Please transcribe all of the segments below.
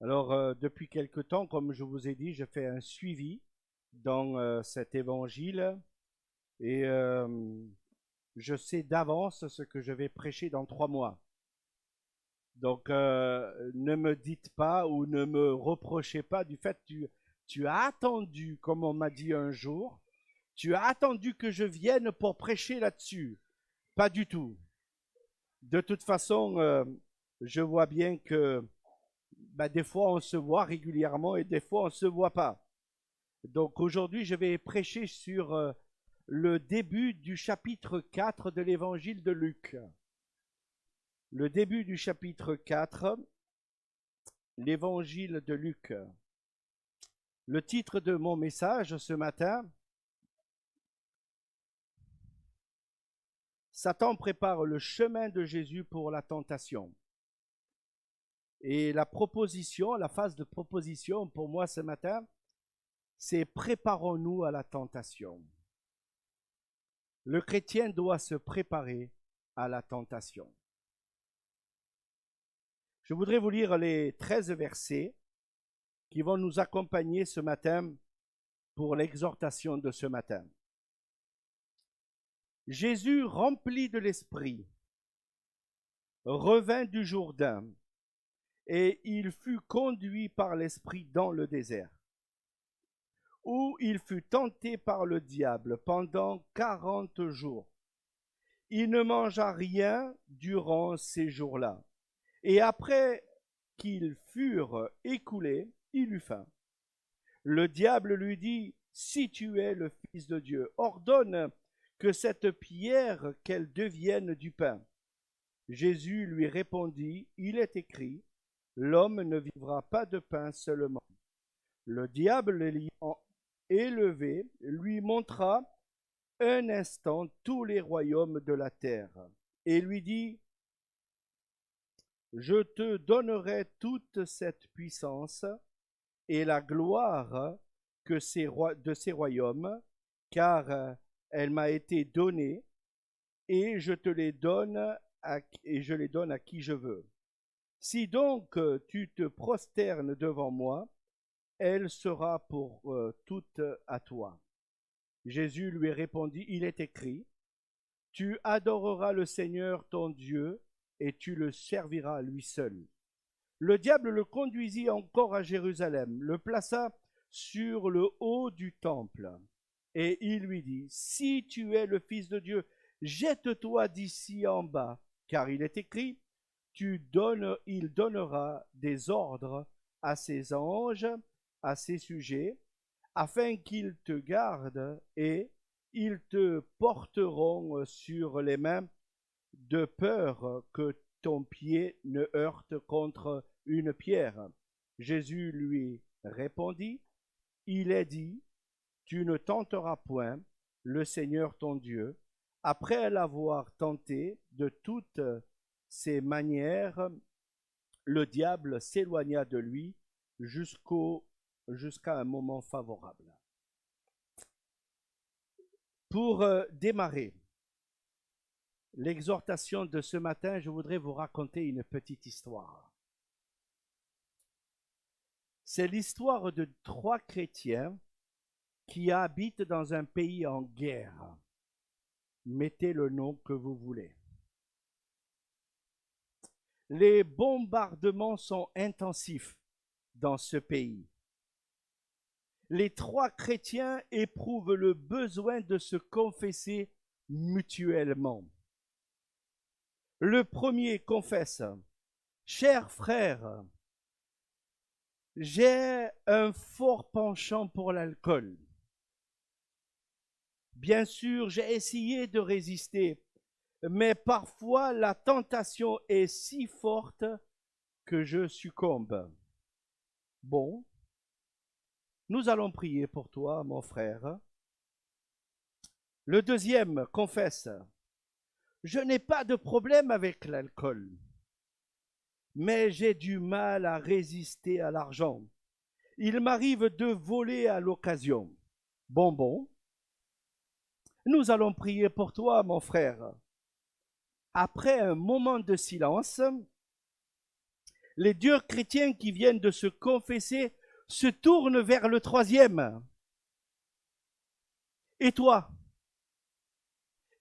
Alors, depuis quelque temps, comme je vous ai dit, je fais un suivi dans cet évangile et je sais d'avance ce que je vais prêcher dans 3 mois. Donc, ne me dites pas ou ne me reprochez pas du fait que tu as attendu, comme on m'a dit un jour, tu as attendu que je vienne pour prêcher là-dessus. Pas du tout. De toute façon, je vois bien que des fois on se voit régulièrement et des fois on ne se voit pas. Donc aujourd'hui, je vais prêcher sur le début du chapitre 4 de l'évangile de Luc. Le début du chapitre 4, l'évangile de Luc. Le titre de mon message ce matin, Satan prépare le chemin de Jésus pour la tentation. Et la proposition, la phase de proposition pour moi ce matin, c'est préparons-nous à la tentation. Le chrétien doit se préparer à la tentation. Je voudrais vous lire les 13 versets qui vont nous accompagner ce matin pour l'exhortation de ce matin. Jésus, rempli de l'Esprit, revint du Jourdain et il fut conduit par l'Esprit dans le désert, où il fut tenté par le diable pendant 40 jours. Il ne mangea rien durant ces jours-là. Et après qu'ils furent écoulés, il eut faim. Le diable lui dit, si tu es le Fils de Dieu, ordonne que cette pierre qu'elle devienne du pain. Jésus lui répondit, il est écrit, l'homme ne vivra pas de pain seulement. Le diable l'ayant élevé lui montra un instant tous les royaumes de la terre et lui dit, je te donnerai toute cette puissance et la gloire de ces royaumes, car elle m'a été donnée et je les donne à qui je veux. Si donc tu te prosternes devant moi, elle sera pour toute à toi. Jésus lui répondit, il est écrit, tu adoreras le Seigneur ton Dieu et tu le serviras lui seul. Le diable le conduisit encore à Jérusalem, le plaça sur le haut du temple, et il lui dit, si tu es le Fils de Dieu, jette-toi d'ici en bas, car il est écrit, il donnera des ordres à ses anges à ses sujets, afin qu'ils te gardent et ils te porteront sur les mains de peur que ton pied ne heurte contre une pierre. Jésus lui répondit, il est dit, tu ne tenteras point le Seigneur ton Dieu. Après l'avoir tenté de toutes ses manières, le diable s'éloigna de lui jusqu'à un moment favorable. Pour démarrer l'exhortation de ce matin, je voudrais vous raconter une petite histoire. C'est l'histoire de 3 chrétiens qui habitent dans un pays en guerre. Mettez le nom que vous voulez. Les bombardements sont intensifs dans ce pays. Les 3 chrétiens éprouvent le besoin de se confesser mutuellement. Le premier confesse, cher frère, j'ai un fort penchant pour l'alcool. Bien sûr, j'ai essayé de résister, mais parfois la tentation est si forte que je succombe. Bon, nous allons prier pour toi, mon frère. Le deuxième confesse, je n'ai pas de problème avec l'alcool, mais j'ai du mal à résister à l'argent. Il m'arrive de voler à l'occasion. Bon, nous allons prier pour toi, mon frère. Après un moment de silence, Les deux chrétiens qui viennent de se confesser se tournent vers le troisième. Et toi,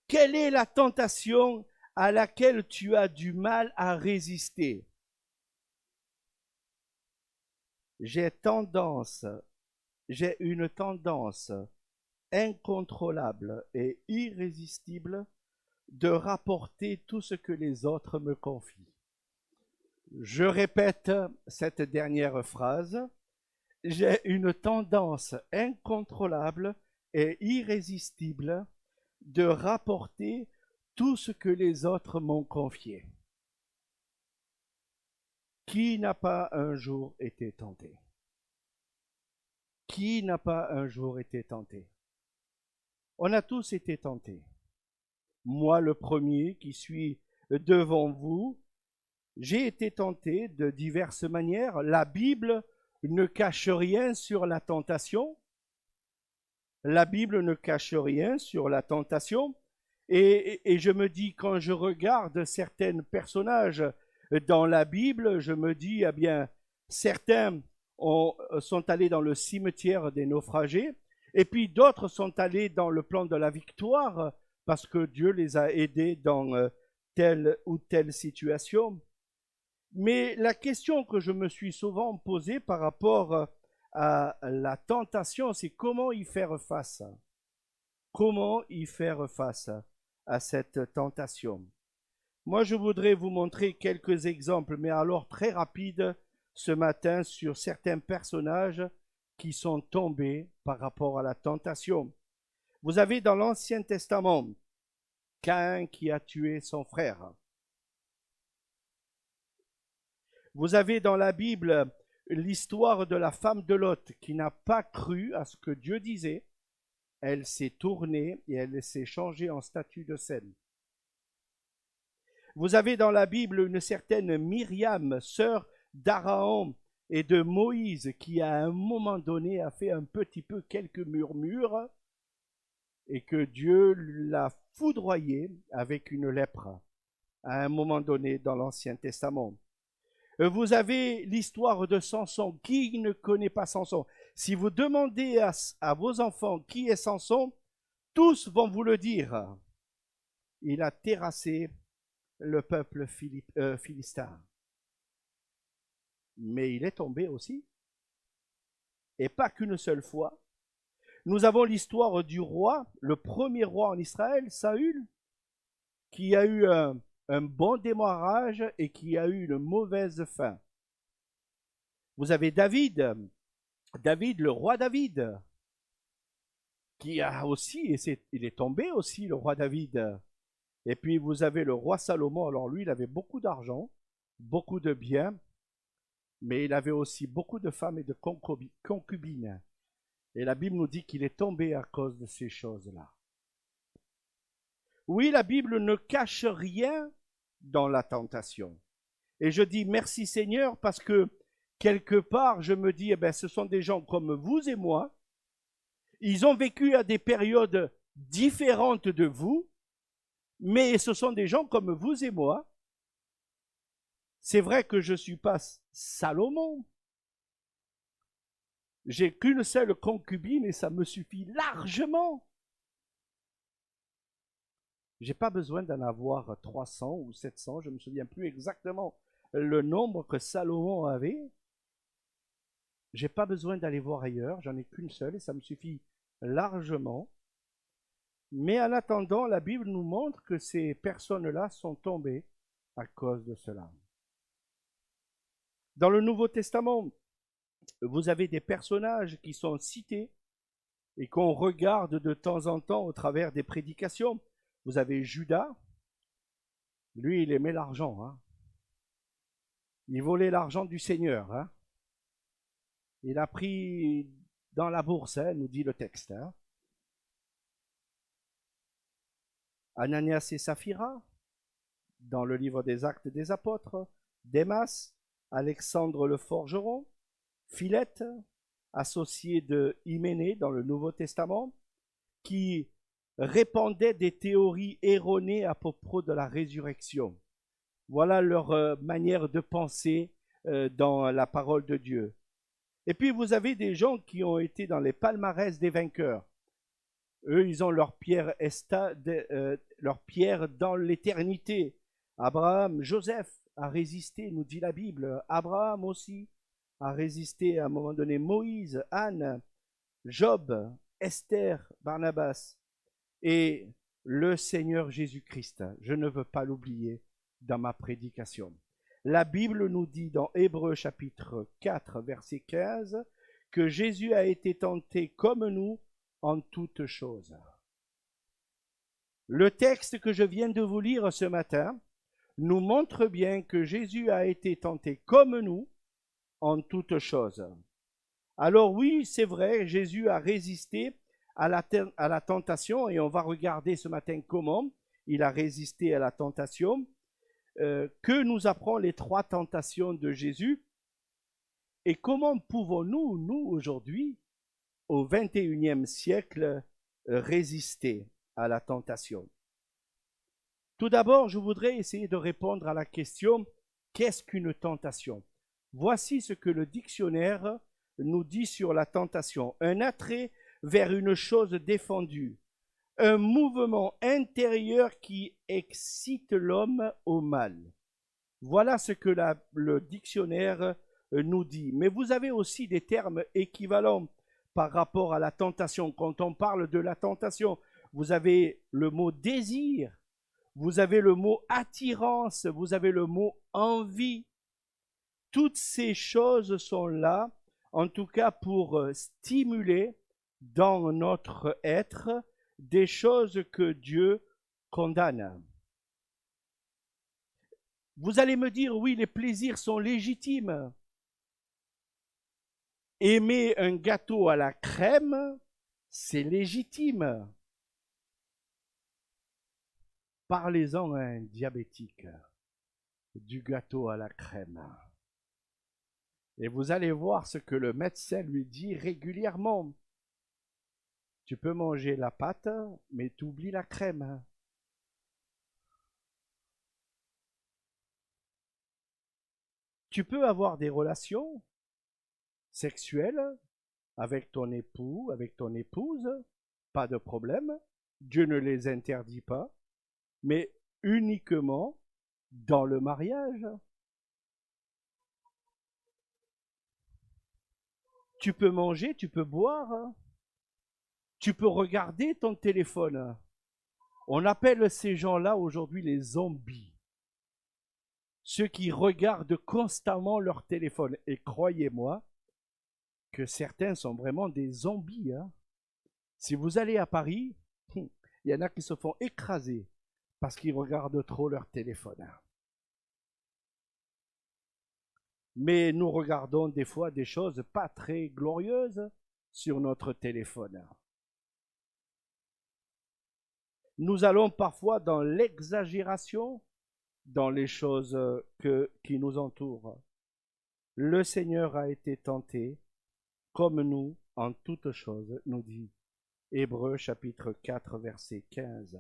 quelle est la tentation à laquelle tu as du mal à résister? J'ai une tendance incontrôlable et irrésistible de rapporter tout ce que les autres me confient. Je répète cette dernière phrase. J'ai une tendance incontrôlable et irrésistible de rapporter tout ce que les autres m'ont confié. Qui n'a pas un jour été tenté? Qui n'a pas un jour été tenté? On a tous été tentés. Moi, le premier qui suis devant vous, j'ai été tenté de diverses manières. La Bible ne cache rien sur la tentation. La Bible ne cache rien sur la tentation. Et je me dis, quand je regarde certains personnages dans la Bible, je me dis, eh bien, certains sont allés dans le cimetière des naufragés, et puis d'autres sont allés dans le plan de la victoire, parce que Dieu les a aidés dans telle ou telle situation. Mais la question que je me suis souvent posée par rapport à la tentation, c'est comment y faire face. Comment y faire face à cette tentation? Moi, je voudrais vous montrer quelques exemples, mais alors très rapides ce matin sur certains personnages qui sont tombés par rapport à la tentation. Vous avez dans l'Ancien Testament Caïn qui a tué son frère. Vous avez dans la Bible l'histoire de la femme de Lot qui n'a pas cru à ce que Dieu disait. Elle s'est tournée et elle s'est changée en statue de sel. Vous avez dans la Bible une certaine Myriam, sœur d'Aaron et de Moïse, qui à un moment donné a fait un petit peu quelques murmures et que Dieu l'a foudroyée avec une lèpre à un moment donné dans l'Ancien Testament. Vous avez l'histoire de Samson. Qui ne connaît pas Samson? Si vous demandez à vos enfants qui est Samson, tous vont vous le dire. Il a terrassé le peuple philistin. Mais il est tombé aussi. Et pas qu'une seule fois. Nous avons l'histoire du roi, le premier roi en Israël, Saül, qui a eu un bon démarrage et qui a eu une mauvaise fin. Vous avez David, le roi David, qui a aussi, il est tombé aussi, le roi David. Et puis vous avez le roi Salomon, alors lui, il avait beaucoup d'argent, beaucoup de biens, mais il avait aussi beaucoup de femmes et de concubines. Et la Bible nous dit qu'il est tombé à cause de ces choses-là. Oui, la Bible ne cache rien dans la tentation. Et je dis merci Seigneur parce que quelque part, je me dis, eh bien, ce sont des gens comme vous et moi. Ils ont vécu à des périodes différentes de vous, mais ce sont des gens comme vous et moi. C'est vrai que je ne suis pas Salomon. J'ai qu'une seule concubine et ça me suffit largement. Je n'ai pas besoin d'en avoir 300 ou 700, je ne me souviens plus exactement le nombre que Salomon avait. Je n'ai pas besoin d'aller voir ailleurs, j'en ai qu'une seule et ça me suffit largement. Mais en attendant, la Bible nous montre que ces personnes-là sont tombées à cause de cela. Dans le Nouveau Testament, vous avez des personnages qui sont cités et qu'on regarde de temps en temps au travers des prédications. Vous avez Judas, lui il aimait l'argent, hein. Il volait l'argent du Seigneur, hein. Il a pris dans la bourse, hein, nous dit le texte, hein. Ananias et Saphira, dans le livre des Actes des Apôtres, Démas, Alexandre le forgeron, Philette, associé de Hyménée dans le Nouveau Testament, qui répandait des théories erronées à propos de la résurrection. Voilà leur manière de penser, dans la parole de Dieu. Et puis vous avez des gens qui ont été dans les palmarès des vainqueurs. Eux, ils ont leur pierre, leur pierre dans l'éternité. Abraham, Joseph a résisté, nous dit la Bible. Abraham aussi a résisté à un moment donné. Moïse, Anne, Job, Esther, Barnabas et le Seigneur Jésus-Christ. Je ne veux pas l'oublier dans ma prédication. La Bible nous dit dans Hébreux chapitre 4, verset 15, que Jésus a été tenté comme nous en toutes choses. Le texte que je viens de vous lire ce matin nous montre bien que Jésus a été tenté comme nous en toutes choses. Alors oui, c'est vrai, Jésus a résisté à la tentation et on va regarder ce matin comment il a résisté à la tentation. Que nous apprend les 3 tentations de Jésus et comment pouvons-nous, nous, aujourd'hui, au XXIe siècle, résister à la tentation. Tout d'abord, je voudrais essayer de répondre à la question « Qu'est-ce qu'une tentation ?» Voici ce que le dictionnaire nous dit sur la tentation. Un attrait vers une chose défendue, un mouvement intérieur qui excite l'homme au mal. Voilà ce que le dictionnaire nous dit. Mais vous avez aussi des termes équivalents par rapport à la tentation. Quand on parle de la tentation, vous avez le mot désir, vous avez le mot attirance, vous avez le mot envie. Toutes ces choses sont là, en tout cas pour stimuler dans notre être des choses que Dieu condamne. Vous allez me dire, oui, les plaisirs sont légitimes. Aimer un gâteau à la crème, c'est légitime. Parlez-en à un diabétique du gâteau à la crème. Et vous allez voir ce que le médecin lui dit régulièrement. Tu peux manger la pâte, mais tu oublies la crème. Tu peux avoir des relations sexuelles avec ton époux, avec ton épouse, pas de problème. Dieu ne les interdit pas, mais uniquement dans le mariage. Tu peux manger, tu peux boire, tu peux regarder ton téléphone. On appelle ces gens-là aujourd'hui les zombies. Ceux qui regardent constamment leur téléphone. Et croyez-moi que certains sont vraiment des zombies. Hein. Si vous allez à Paris, il y en a qui se font écraser parce qu'ils regardent trop leur téléphone. Mais nous regardons des fois des choses pas très glorieuses sur notre téléphone. Nous allons parfois dans l'exagération dans les choses qui nous entourent. Le Seigneur a été tenté comme nous en toutes choses, nous dit Hébreux chapitre 4 verset 15.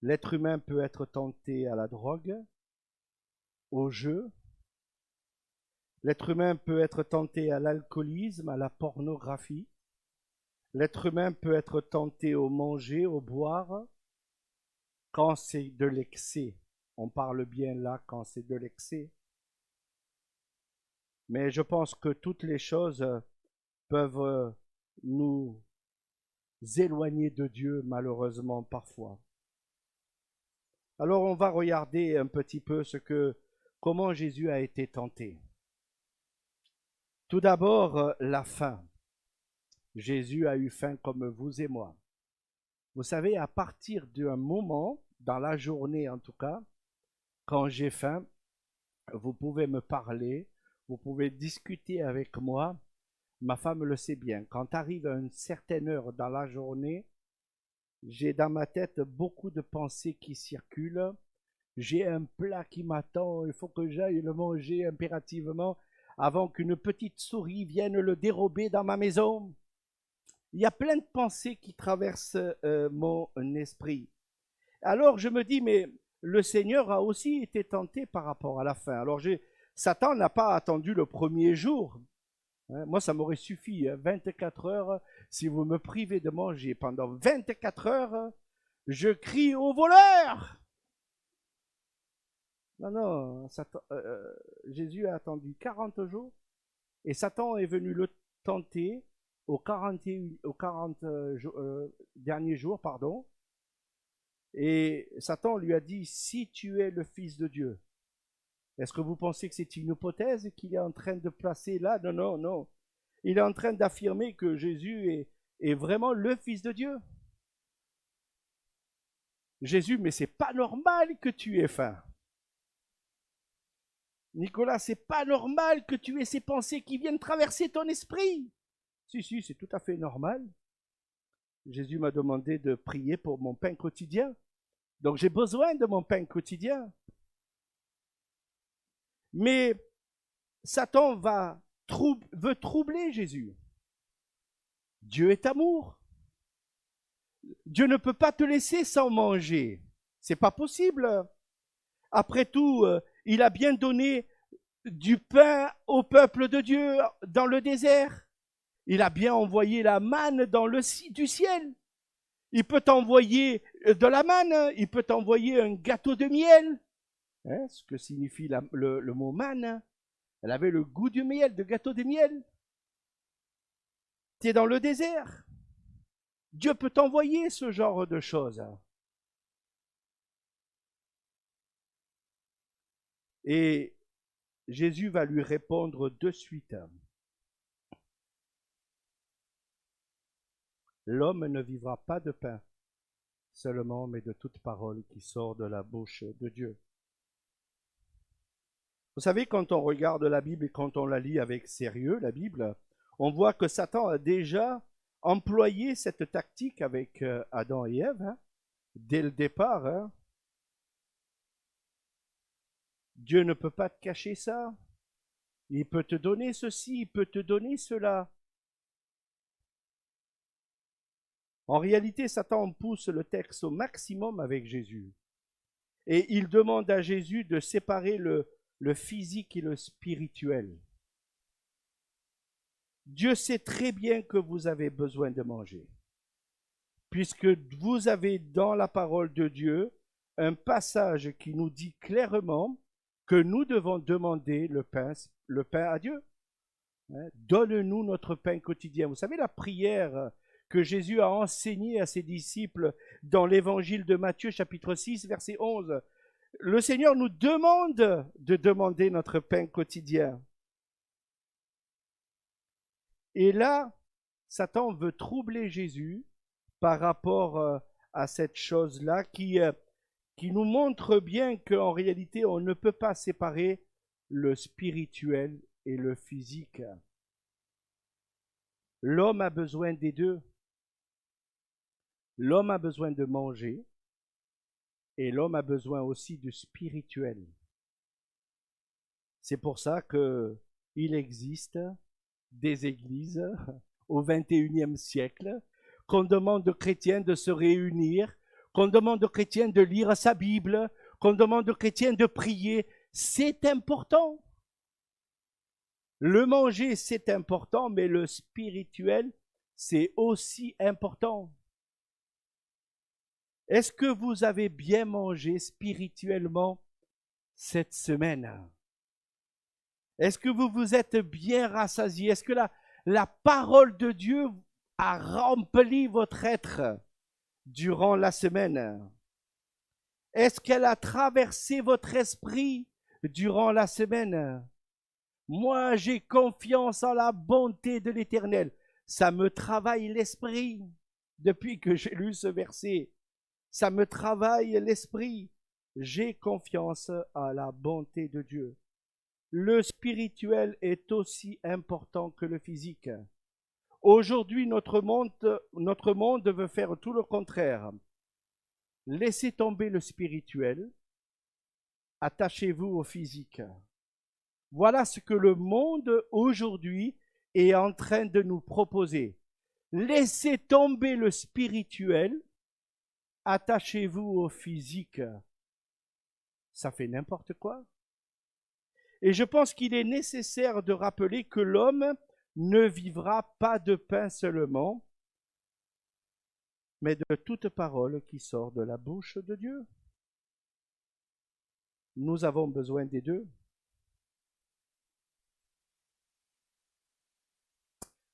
L'être humain peut être tenté à la drogue, au jeu. L'être humain peut être tenté à l'alcoolisme, à la pornographie. L'être humain peut être tenté au manger, au boire, quand c'est de l'excès. On parle bien là quand c'est de l'excès. Mais je pense que toutes les choses peuvent nous éloigner de Dieu, malheureusement, parfois. Alors on va regarder un petit peu comment Jésus a été tenté. Tout d'abord, la faim. Jésus a eu faim comme vous et moi. Vous savez, à partir d'un moment, dans la journée en tout cas, quand j'ai faim, vous pouvez me parler, vous pouvez discuter avec moi. Ma femme le sait bien. Quand arrive à une certaine heure dans la journée, j'ai dans ma tête beaucoup de pensées qui circulent. J'ai un plat qui m'attend, il faut que j'aille le manger impérativement avant qu'une petite souris vienne le dérober dans ma maison. Il y a plein de pensées qui traversent mon esprit. Alors je me dis, mais le Seigneur a aussi été tenté par rapport à la faim. Alors, Satan n'a pas attendu le premier jour. Moi, ça m'aurait suffi, 24 heures. Si vous me privez de manger pendant 24 heures, je crie au voleur. Non, non, Jésus a attendu 40 jours et Satan est venu le tenter aux 40 derniers jours, pardon. Et Satan lui a dit, si tu es le Fils de Dieu, est-ce que vous pensez que c'est une hypothèse qu'il est en train de placer là? Non, non, non. Il est en train d'affirmer que Jésus est vraiment le Fils de Dieu. Jésus, mais c'est pas normal que tu aies faim. Nicolas, c'est pas normal que tu aies ces pensées qui viennent traverser ton esprit. Si, c'est tout à fait normal. Jésus m'a demandé de prier pour mon pain quotidien. Donc j'ai besoin de mon pain quotidien. Mais Satan veut troubler Jésus. Dieu est amour. Dieu ne peut pas te laisser sans manger. C'est pas possible. Après tout, il a bien donné du pain au peuple de Dieu dans le désert. Il a bien envoyé la manne du ciel. Il peut t'envoyer de la manne, il peut t'envoyer un gâteau de miel. Ce que signifie le mot manne. Elle avait le goût du miel, de gâteau de miel. Tu es dans le désert. Dieu peut t'envoyer ce genre de choses. Et Jésus va lui répondre de suite. L'homme ne vivra pas de pain seulement, mais de toute parole qui sort de la bouche de Dieu. Vous savez, quand on regarde la Bible et quand on la lit avec sérieux, la Bible, on voit que Satan a déjà employé cette tactique avec Adam et Ève, dès le départ. Dieu ne peut pas te cacher ça. Il peut te donner ceci, il peut te donner cela. En réalité, Satan pousse le texte au maximum avec Jésus. Et il demande à Jésus de séparer le physique et le spirituel. Dieu sait très bien que vous avez besoin de manger, puisque vous avez dans la parole de Dieu un passage qui nous dit clairement que nous devons demander le pain à Dieu. Donne-nous notre pain quotidien. Vous savez la prière que Jésus a enseignée à ses disciples dans l'évangile de Matthieu chapitre 6 verset 11. Le Seigneur nous demande de demander notre pain quotidien. Et là, Satan veut troubler Jésus par rapport à cette chose-là qui nous montre bien qu'en réalité, on ne peut pas séparer le spirituel et le physique. L'homme a besoin des deux. L'homme a besoin de manger et l'homme a besoin aussi du spirituel. C'est pour ça qu'il existe des églises au XXIe siècle, qu'on demande aux chrétiens de se réunir, qu'on demande aux chrétiens de lire sa Bible, qu'on demande aux chrétiens de prier. C'est important. Le manger, c'est important, mais le spirituel, c'est aussi important. Est-ce que vous avez bien mangé spirituellement cette semaine? Est-ce que vous vous êtes bien rassasié? Est-ce que la parole de Dieu a rempli votre être durant la semaine? Est-ce qu'elle a traversé votre esprit durant la semaine? Moi, j'ai confiance en la bonté de l'Éternel. Ça me travaille l'esprit depuis que j'ai lu ce verset. Ça me travaille l'esprit. J'ai confiance à la bonté de Dieu. Le spirituel est aussi important que le physique. Aujourd'hui, notre monde veut faire tout le contraire. Laissez tomber le spirituel, attachez-vous au physique. Voilà ce que le monde aujourd'hui est en train de nous proposer. Laissez tomber le spirituel, attachez-vous au physique. ça fait n'importe quoi. Et je pense qu'il est nécessaire de rappeler que l'homme ne vivra pas de pain seulement, mais de toute parole qui sort de la bouche de Dieu. Nous avons besoin des deux.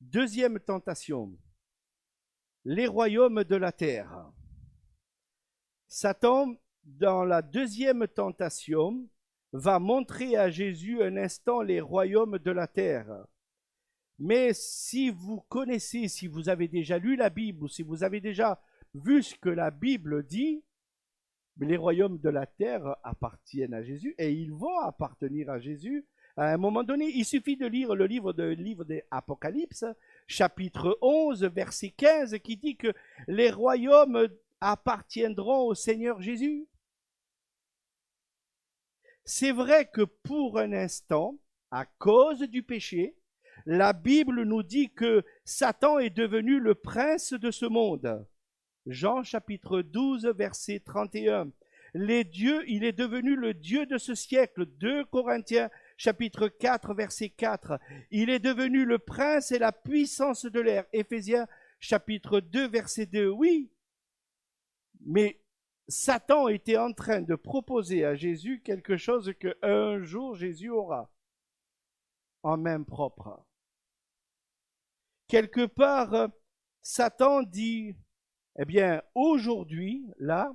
Deuxième tentation, les royaumes de la terre. Satan, dans la deuxième tentation, va montrer à Jésus un instant les royaumes de la terre. Mais si vous connaissez, si vous avez déjà lu la Bible ou si vous avez déjà vu ce que la Bible dit, les royaumes de la terre appartiennent à Jésus et ils vont appartenir à Jésus à un moment donné. Il suffit de lire le livre de Apocalypse, chapitre 11, verset 15, qui dit que les royaumes appartiendront au Seigneur Jésus. C'est vrai que pour un instant, à cause du péché, la Bible nous dit que Satan est devenu le prince de ce monde. Jean chapitre 12, verset 31. Il est devenu le Dieu de ce siècle. 2 Corinthiens chapitre 4, verset 4. Il est devenu le prince et la puissance de l'air. Éphésiens chapitre 2, verset 2. Oui, mais Satan était en train de proposer à Jésus quelque chose qu'un jour Jésus aura en main propre. Quelque part, Satan dit, eh bien, aujourd'hui, là,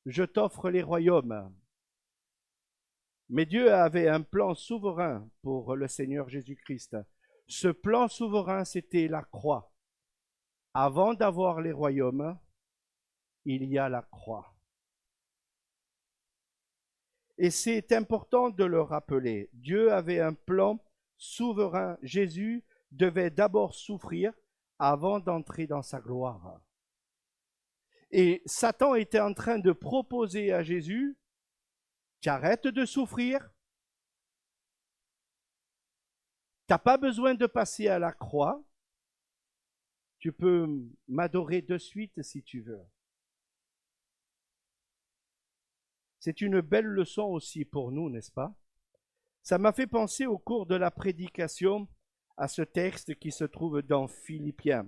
je t'offre les royaumes. Mais Dieu avait un plan souverain pour le Seigneur Jésus-Christ. Ce plan souverain, c'était la croix. Avant d'avoir les royaumes, il y a la croix. Et c'est important de le rappeler. Dieu avait un plan souverain. Jésus devait d'abord souffrir avant d'entrer dans sa gloire. Et Satan était en train de proposer à Jésus, tu arrêtes de souffrir, tu n'as pas besoin de passer à la croix, tu peux m'adorer de suite si tu veux. C'est une belle leçon aussi pour nous, n'est-ce pas? Ça m'a fait penser au cours de la prédication à ce texte qui se trouve dans Philippiens,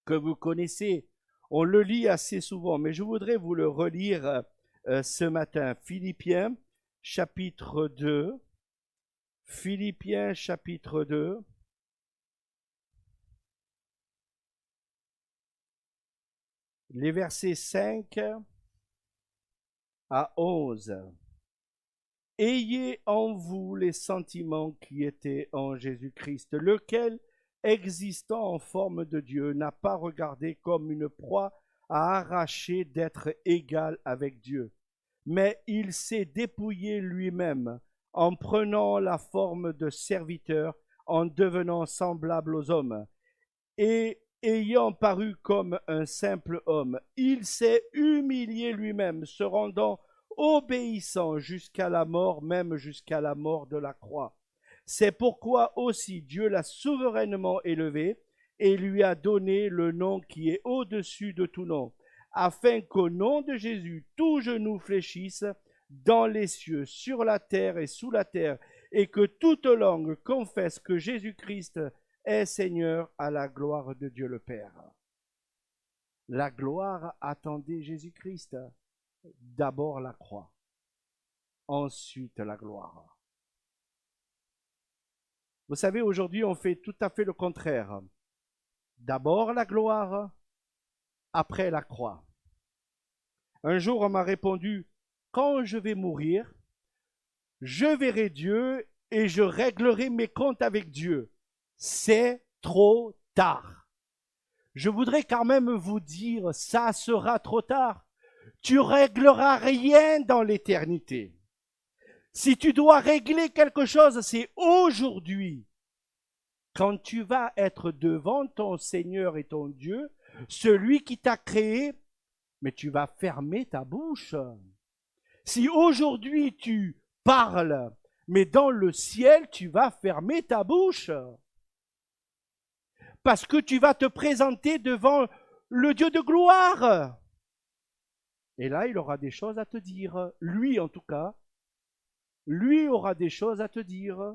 que vous connaissez. On le lit assez souvent, mais je voudrais vous le relire ce matin. Philippiens, chapitre 2. Philippiens, chapitre 2. Les versets 5 à 11. Ayez en vous les sentiments qui étaient en Jésus-Christ, lequel, existant en forme de Dieu, n'a pas regardé comme une proie à arracher d'être égal avec Dieu, mais il s'est dépouillé lui-même en prenant la forme de serviteur, en devenant semblable aux hommes, et ayant paru comme un simple homme, il s'est humilié lui-même, se rendant obéissant jusqu'à la mort, même jusqu'à la mort de la croix. C'est pourquoi aussi Dieu l'a souverainement élevé et lui a donné le nom qui est au-dessus de tout nom, afin qu'au nom de Jésus, tout genou fléchisse dans les cieux, sur la terre et sous la terre, et que toute langue confesse que Jésus-Christ est Seigneur, à la gloire de Dieu le Père. La gloire attendait Jésus-Christ. D'abord la croix, ensuite la gloire. Vous savez, aujourd'hui, on fait tout à fait le contraire. D'abord la gloire, après la croix. Un jour, on m'a répondu, quand je vais mourir, je verrai Dieu et je réglerai mes comptes avec Dieu. C'est trop tard. Je voudrais quand même vous dire, ça sera trop tard. Tu régleras rien dans l'éternité. Si tu dois régler quelque chose, c'est aujourd'hui. Quand tu vas être devant ton Seigneur et ton Dieu, celui qui t'a créé, mais tu vas fermer ta bouche. Si aujourd'hui tu parles, mais dans le ciel, tu vas fermer ta bouche. Parce que tu vas te présenter devant le Dieu de gloire. Et là, il aura des choses à te dire. Lui, en tout cas, Lui aura des choses à te dire.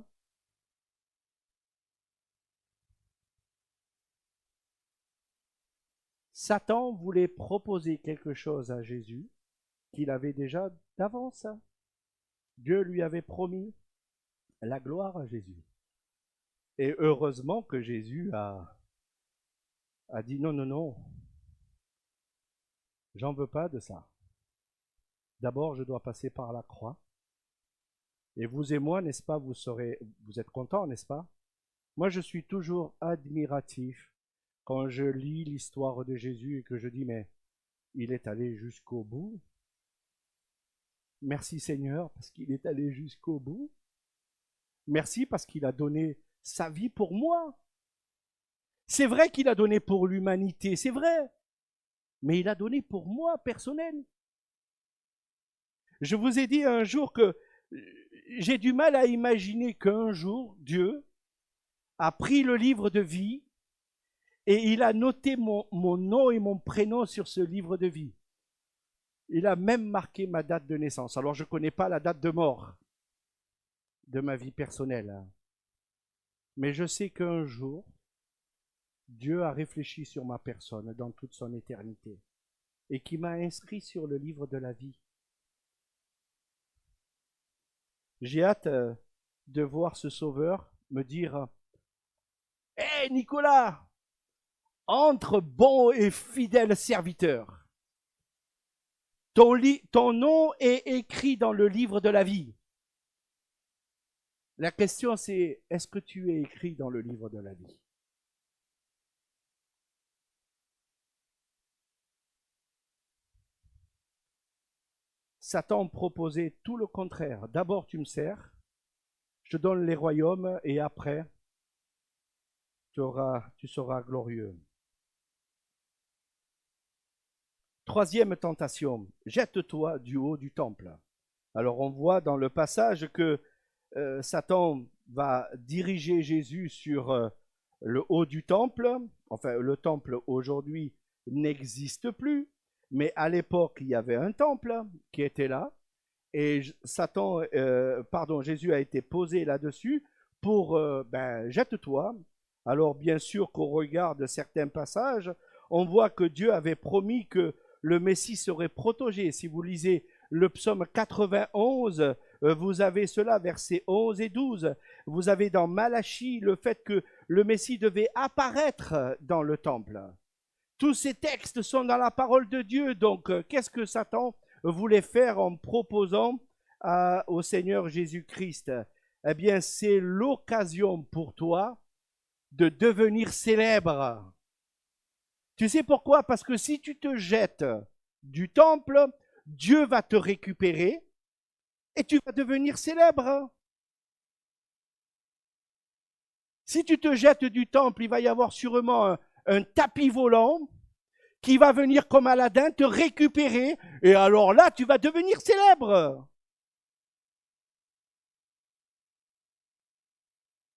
Satan voulait proposer quelque chose à Jésus qu'il avait déjà d'avance. Dieu lui avait promis la gloire à Jésus. Et heureusement que Jésus a dit non, non, non, j'en veux pas de ça. D'abord, je dois passer par la croix. Et vous et moi, n'est-ce pas, vous êtes contents, n'est-ce pas? Moi, je suis toujours admiratif quand je lis l'histoire de Jésus et que je dis, mais il est allé jusqu'au bout. Merci Seigneur, parce qu'il est allé jusqu'au bout. Merci parce qu'il a donné sa vie pour moi. C'est vrai qu'il a donné pour l'humanité, c'est vrai. Mais il a donné pour moi, personnel. Je vous ai dit un jour que j'ai du mal à imaginer qu'un jour, Dieu a pris le livre de vie et il a noté mon nom et mon prénom sur ce livre de vie. Il a même marqué ma date de naissance. Alors je ne connais pas la date de mort de ma vie personnelle. Mais je sais qu'un jour, Dieu a réfléchi sur ma personne dans toute son éternité et qui m'a inscrit sur le livre de la vie. J'ai hâte de voir ce Sauveur me dire « Hé Nicolas, entre bon et fidèle serviteur. Ton nom est écrit dans le livre de la vie. » La question c'est, est-ce que tu es écrit dans le livre de la vie? Satan proposait tout le contraire. D'abord tu me sers, je te donne les royaumes et après tu seras glorieux. Troisième tentation, jette-toi du haut du temple. Alors on voit dans le passage que Satan va diriger Jésus sur le haut du temple. Enfin, le temple aujourd'hui n'existe plus, mais à l'époque, il y avait un temple qui était là, et Jésus a été posé là-dessus pour jette-toi. Alors bien sûr qu'au regard de certains passages, on voit que Dieu avait promis que le Messie serait protégé. Si vous lisez le psaume 91, vous avez cela, versets 11 et 12. Vous avez dans Malachie le fait que le Messie devait apparaître dans le temple. Tous ces textes sont dans la parole de Dieu. Donc, qu'est-ce que Satan voulait faire en proposant au Seigneur Jésus-Christ? Eh bien, c'est l'occasion pour toi de devenir célèbre. Tu sais pourquoi? Parce que si tu te jettes du temple, Dieu va te récupérer et tu vas devenir célèbre. Si tu te jettes du temple, il va y avoir sûrement un tapis volant qui va venir comme Aladdin te récupérer et alors là, tu vas devenir célèbre.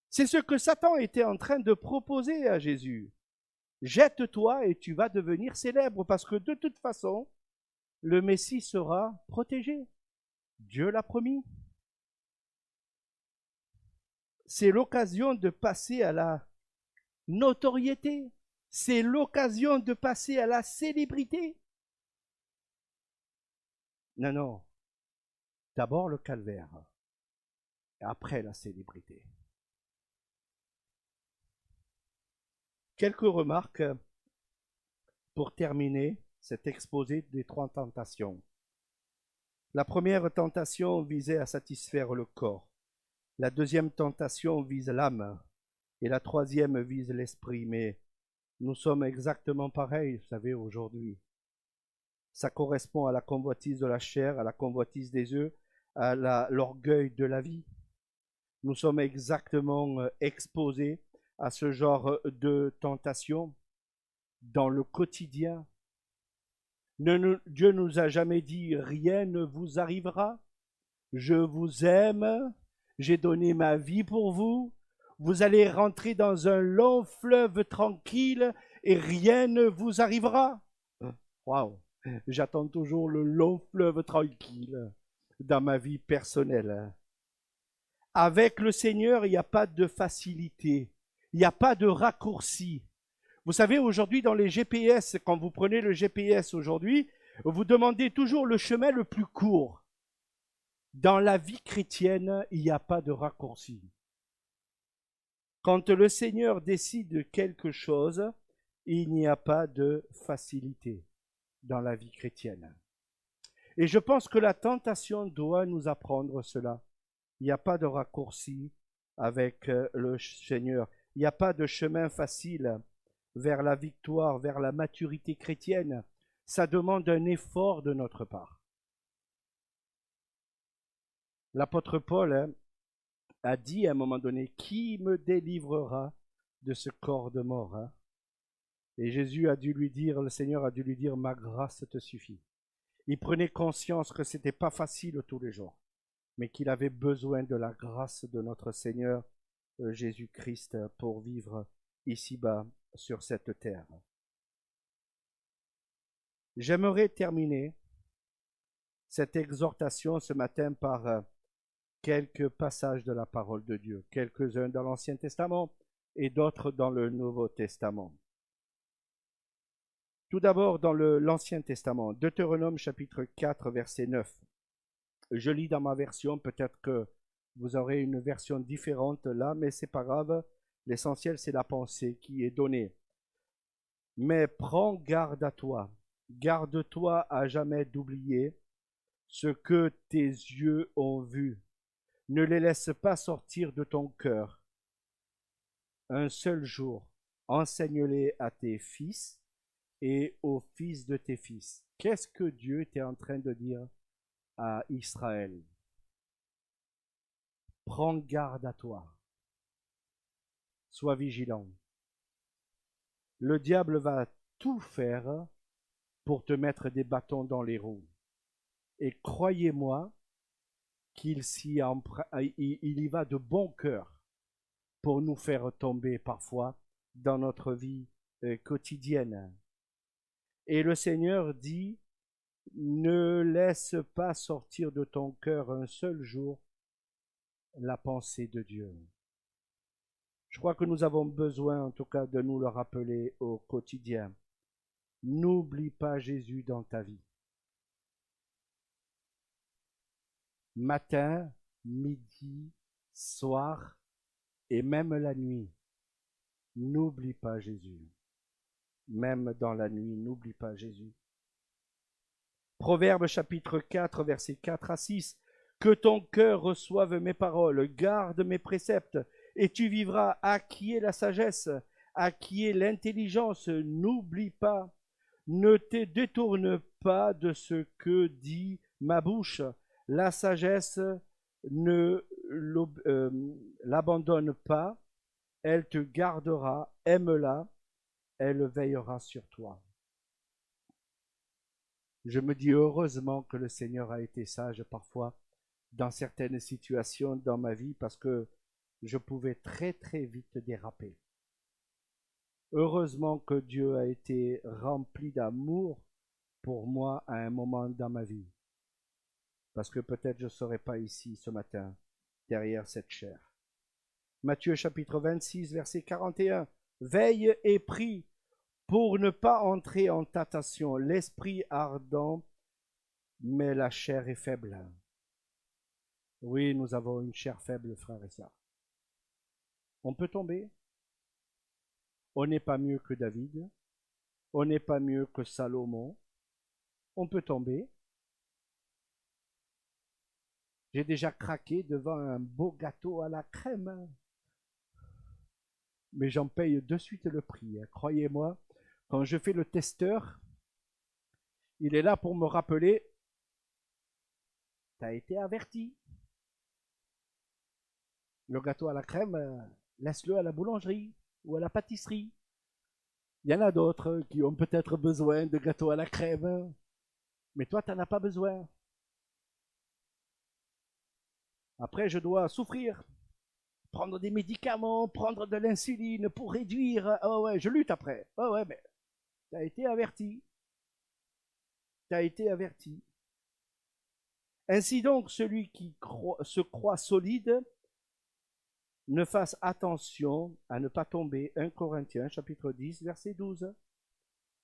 C'est ce que Satan était en train de proposer à Jésus. Jette-toi et tu vas devenir célèbre parce que de toute façon, le Messie sera protégé. Dieu l'a promis. C'est l'occasion de passer à la notoriété. C'est l'occasion de passer à la célébrité. Non, non. D'abord le calvaire. Et après la célébrité. Quelques remarques pour terminer cet exposé des 3 tentations. La première tentation visait à satisfaire le corps. La deuxième tentation vise l'âme. Et la troisième vise l'esprit. Mais nous sommes exactement pareils, vous savez, aujourd'hui. Ça correspond à la convoitise de la chair, à la convoitise des yeux, à l'orgueil de la vie. Nous sommes exactement exposés à ce genre de tentation dans le quotidien. Dieu nous a jamais dit rien ne vous arrivera. Je vous aime, j'ai donné ma vie pour vous. Vous allez rentrer dans un long fleuve tranquille et rien ne vous arrivera. Waouh, j'attends toujours le long fleuve tranquille dans ma vie personnelle. Avec le Seigneur, il n'y a pas de facilité, il n'y a pas de raccourci. Vous savez, aujourd'hui, dans les GPS, quand vous prenez le GPS aujourd'hui, vous demandez toujours le chemin le plus court. Dans la vie chrétienne, il n'y a pas de raccourci. Quand le Seigneur décide quelque chose, il n'y a pas de facilité dans la vie chrétienne. Et je pense que la tentation doit nous apprendre cela. Il n'y a pas de raccourci avec le Seigneur. Il n'y a pas de chemin facile vers la victoire, vers la maturité chrétienne. Ça demande un effort de notre part. L'apôtre Paul a dit à un moment donné, « Qui me délivrera de ce corps de mort ?» Et Jésus a dû lui dire, le Seigneur a dû lui dire, « Ma grâce te suffit. » Il prenait conscience que ce n'était pas facile tous les jours, mais qu'il avait besoin de la grâce de notre Seigneur Jésus-Christ pour vivre ici-bas sur cette terre. J'aimerais terminer cette exhortation ce matin par quelques passages de la parole de Dieu, quelques-uns dans l'Ancien Testament et d'autres dans le Nouveau Testament. Tout d'abord dans l'Ancien Testament, Deutéronome chapitre 4, verset 9. Je lis dans ma version, peut-être que vous aurez une version différente là, mais c'est pas grave. L'essentiel, c'est la pensée qui est donnée. Mais prends garde à toi, garde-toi à jamais d'oublier ce que tes yeux ont vu. Ne les laisse pas sortir de ton cœur. Un seul jour, enseigne-les à tes fils et aux fils de tes fils. Qu'est-ce que Dieu était en train de dire à Israël? Prends garde à toi. Sois vigilant. Le diable va tout faire pour te mettre des bâtons dans les roues. Et croyez-moi qu'il y va de bon cœur pour nous faire tomber parfois dans notre vie quotidienne. Et le Seigneur dit, ne laisse pas sortir de ton cœur un seul jour la pensée de Dieu. Je crois que nous avons besoin, en tout cas, de nous le rappeler au quotidien. N'oublie pas Jésus dans ta vie. Matin, midi, soir et même la nuit. N'oublie pas Jésus. Même dans la nuit, n'oublie pas Jésus. Proverbe chapitre 4, versets 4 à 6. Que ton cœur reçoive mes paroles, garde mes préceptes, et tu vivras. À qui est la sagesse? À qui est l'intelligence? N'oublie pas. Ne te détourne pas de ce que dit ma bouche. La sagesse ne l'abandonne pas. Elle te gardera, aime-la, elle veillera sur toi. Je me dis heureusement que le Seigneur a été sage parfois dans certaines situations dans ma vie parce que je pouvais très très vite déraper. Heureusement que Dieu a été rempli d'amour pour moi à un moment dans ma vie. Parce que peut-être je ne serais pas ici ce matin, derrière cette chair. Matthieu chapitre 26, verset 41. Veille et prie pour ne pas entrer en tentation. L'esprit ardent, mais la chair est faible. Oui, nous avons une chair faible, frères et sœurs. On peut tomber. On n'est pas mieux que David. On n'est pas mieux que Salomon. On peut tomber. J'ai déjà craqué devant un beau gâteau à la crème. Mais j'en paye de suite le prix. Croyez-moi, quand je fais le testeur, il est là pour me rappeler, tu as été averti. Le gâteau à la crème, laisse-le à la boulangerie ou à la pâtisserie. Il y en a d'autres qui ont peut-être besoin de gâteau à la crème, mais toi, tu n'en as pas besoin. Après, je dois souffrir, prendre des médicaments, prendre de l'insuline pour réduire. Oh ouais, je lutte après. Oh ouais, mais tu as été averti. Tu as été averti. Ainsi donc, celui qui se croit solide ne fasse attention à ne pas tomber. 1 Corinthiens, chapitre 10, verset 12.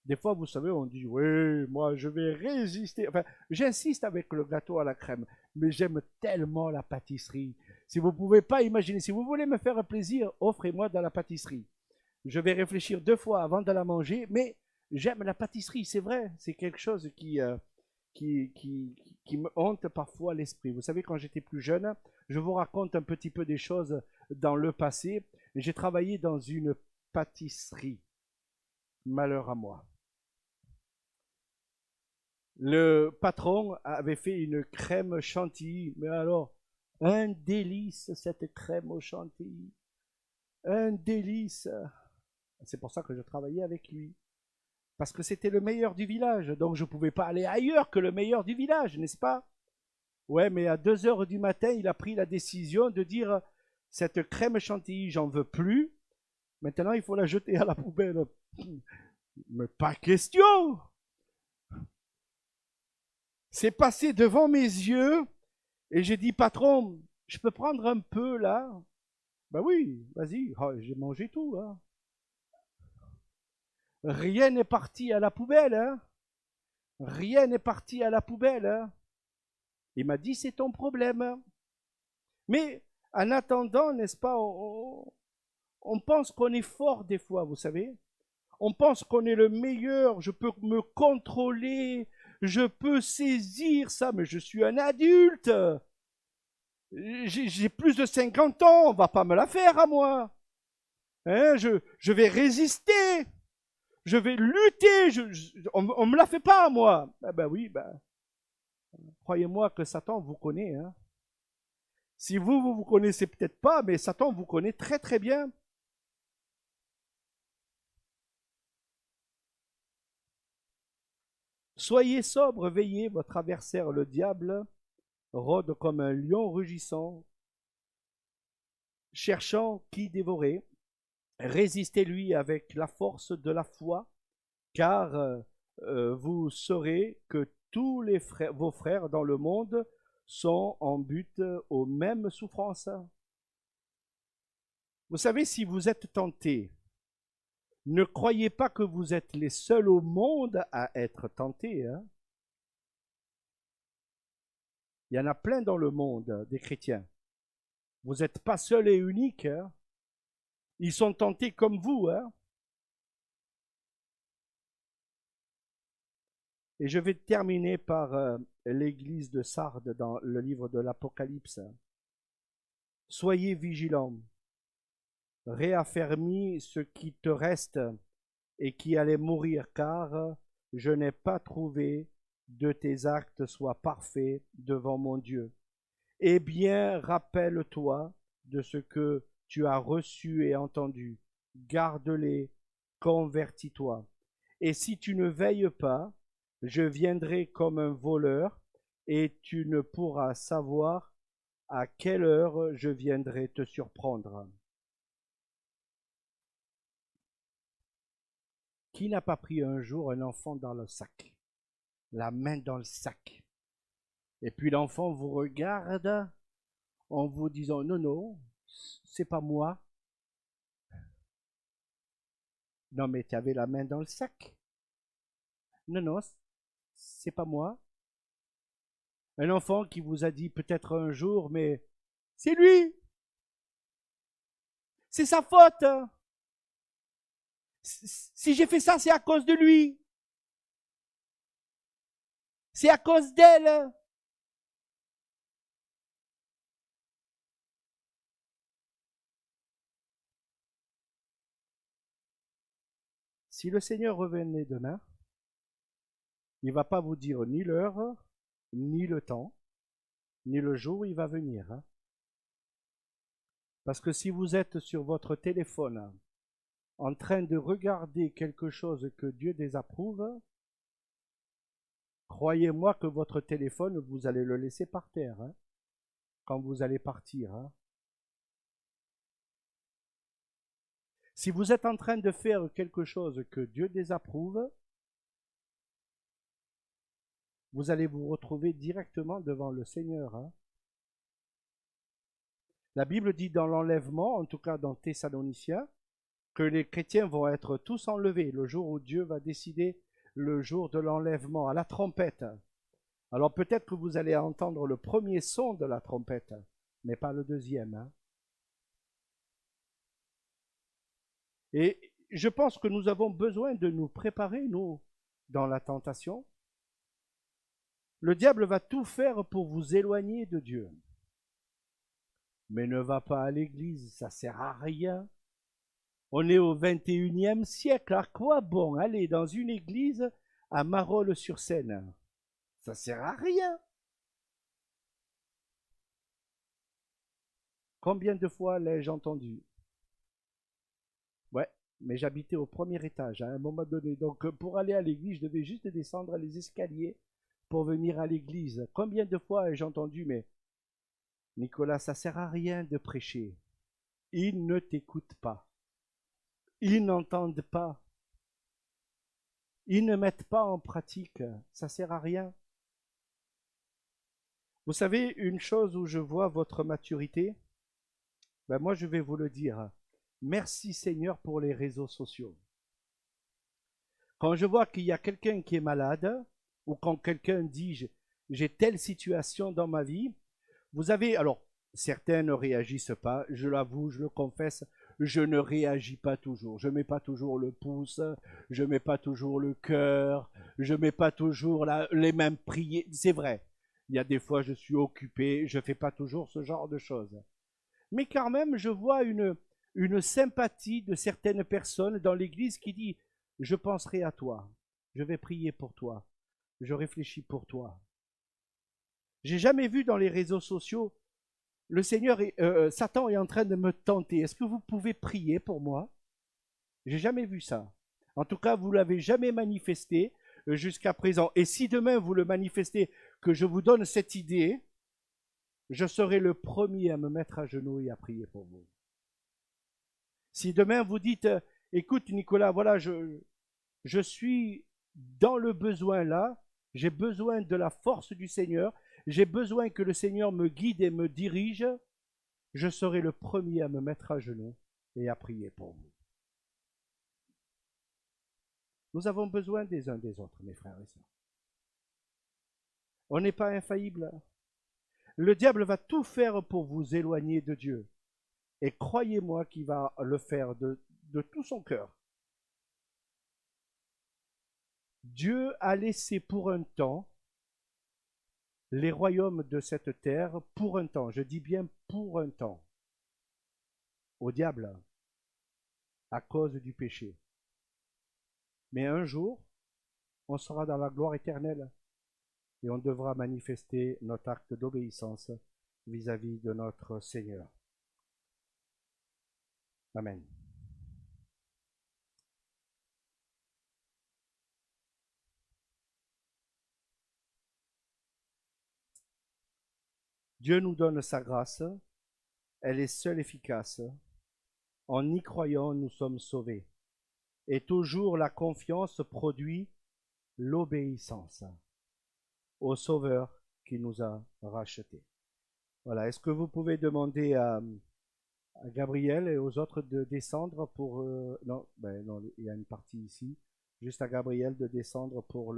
Des fois, vous savez, on dit, oui, moi, je vais résister. Enfin, j'insiste avec le gâteau à la crème, mais j'aime tellement la pâtisserie. Si vous ne pouvez pas imaginer, si vous voulez me faire plaisir, offrez-moi de la pâtisserie. Je vais réfléchir 2 fois avant de la manger, mais j'aime la pâtisserie, c'est vrai. C'est quelque chose qui me hante parfois l'esprit. Vous savez, quand j'étais plus jeune, je vous raconte un petit peu des choses dans le passé. J'ai travaillé dans une pâtisserie. Malheur à moi. Le patron avait fait une crème chantilly, mais alors, un délice cette crème au chantilly. Un délice. C'est pour ça que je travaillais avec lui. Parce que c'était le meilleur du village, donc je ne pouvais pas aller ailleurs que le meilleur du village, n'est-ce pas? Ouais, mais à 2 heures du matin, il a pris la décision de dire cette crème chantilly, j'en veux plus. Maintenant, il faut la jeter à la poubelle. Mais pas question. C'est passé devant mes yeux et j'ai dit, patron, je peux prendre un peu là? Ben oui, vas-y. Oh, j'ai mangé tout. Hein. Rien n'est parti à la poubelle. Hein. Rien n'est parti à la poubelle. Hein. Il m'a dit, c'est ton problème. Mais en attendant, n'est-ce pas, on pense qu'on est fort des fois, vous savez. On pense qu'on est le meilleur, je peux me contrôler, je peux saisir ça, mais je suis un adulte. J'ai plus de 50 ans, on va pas me la faire à moi. Hein, je vais résister, je vais lutter, on me la fait pas à moi. Ah ben oui, ben, croyez-moi que Satan vous connaît. Hein. Si vous connaissez peut-être pas, mais Satan vous connaît très très bien. Soyez sobre, veillez, votre adversaire le diable rôde comme un lion rugissant, cherchant qui dévorer. Résistez-lui avec la force de la foi, car vous saurez que tous vos frères dans le monde sont en but aux mêmes souffrances. Vous savez, si vous êtes tentés, ne croyez pas que vous êtes les seuls au monde à être tentés. Hein. Il y en a plein dans le monde, des chrétiens. Vous n'êtes pas seuls et uniques. Hein. Ils sont tentés comme vous. Hein. Et je vais terminer par l'église de Sardes dans le livre de l'Apocalypse. Soyez vigilants, réaffermis ce qui te reste et qui allait mourir, car je n'ai pas trouvé de tes actes soient parfaits devant mon Dieu. Eh bien, rappelle-toi de ce que tu as reçu et entendu, garde-les, convertis-toi. Et si tu ne veilles pas, je viendrai comme un voleur, et tu ne pourras savoir à quelle heure je viendrai te surprendre. Qui n'a pas pris un jour un enfant dans le sac, la main dans le sac, et puis l'enfant vous regarde en vous disant non, non, c'est pas moi. Non, mais tu avais la main dans le sac. Non, non, c'est pas moi. Un enfant qui vous a dit peut-être un jour, mais c'est lui, c'est sa faute. Si j'ai fait ça, c'est à cause de lui. C'est à cause d'elle. Si le Seigneur revenait demain, il ne va pas vous dire ni l'heure, ni le temps, ni le jour où il va venir. Hein. Parce que si vous êtes sur votre téléphone en train de regarder quelque chose que Dieu désapprouve, croyez-moi que votre téléphone, vous allez le laisser par terre hein, quand vous allez partir. Hein. Si vous êtes en train de faire quelque chose que Dieu désapprouve, vous allez vous retrouver directement devant le Seigneur. Hein. La Bible dit dans l'enlèvement, en tout cas dans Thessaloniciens, que les chrétiens vont être tous enlevés le jour où Dieu va décider le jour de l'enlèvement, à la trompette. Alors peut-être que vous allez entendre le premier son de la trompette, mais pas le deuxième. Hein. Et je pense que nous avons besoin de nous préparer, nous, dans la tentation. Le diable va tout faire pour vous éloigner de Dieu. Mais ne va pas à l'église, ça sert à rien. On est au 21e siècle, à quoi bon aller dans une église à Marolles-sur-Seine? Ça sert à rien. Combien de fois l'ai-je entendu? Ouais, mais j'habitais au premier étage à un moment donné. Donc pour aller à l'église, je devais juste descendre les escaliers pour venir à l'église. Combien de fois ai-je entendu, mais Nicolas, ça sert à rien de prêcher. Ils ne t'écoutent pas. Ils n'entendent pas. Ils ne mettent pas en pratique. Ça sert à rien. Vous savez, une chose où je vois votre maturité, ben moi je vais vous le dire. Merci Seigneur pour les réseaux sociaux. Quand je vois qu'il y a quelqu'un qui est malade, ou quand quelqu'un dit j'ai telle situation dans ma vie, vous avez, alors certains ne réagissent pas, je l'avoue, je le confesse, je ne réagis pas toujours. Je ne mets pas toujours le pouce, je ne mets pas toujours le cœur, je ne mets pas toujours les mêmes prières. C'est vrai, il y a des fois je suis occupé, je ne fais pas toujours ce genre de choses. Mais quand même, je vois une sympathie de certaines personnes dans l'Église qui dit, je penserai à toi, je vais prier pour toi, je réfléchis pour toi. J'ai jamais vu dans les réseaux sociaux, le Seigneur, Satan est en train de me tenter. Est-ce que vous pouvez prier pour moi? J'ai jamais vu ça. En tout cas, vous l'avez jamais manifesté jusqu'à présent. Et si demain vous le manifestez, que je vous donne cette idée, je serai le premier à me mettre à genoux et à prier pour vous. Si demain vous dites, écoute Nicolas, voilà, je suis dans le besoin là, j'ai besoin de la force du Seigneur, j'ai besoin que le Seigneur me guide et me dirige, je serai le premier à me mettre à genoux et à prier pour vous. Nous avons besoin des uns des autres, mes frères et sœurs. On n'est pas infaillible. Le diable va tout faire pour vous éloigner de Dieu. Et croyez-moi qu'il va le faire de tout son cœur. Dieu a laissé pour un temps les royaumes de cette terre, pour un temps, je dis bien pour un temps, au diable, à cause du péché. Mais un jour, on sera dans la gloire éternelle et on devra manifester notre acte d'obéissance vis-à-vis de notre Seigneur. Amen. Dieu nous donne sa grâce, elle est seule efficace. En y croyant, nous sommes sauvés. Et toujours la confiance produit l'obéissance au Sauveur qui nous a rachetés. Voilà, est-ce que vous pouvez demander à Gabriel et aux autres de descendre pour... non, il y a une partie ici. Juste à Gabriel de descendre pour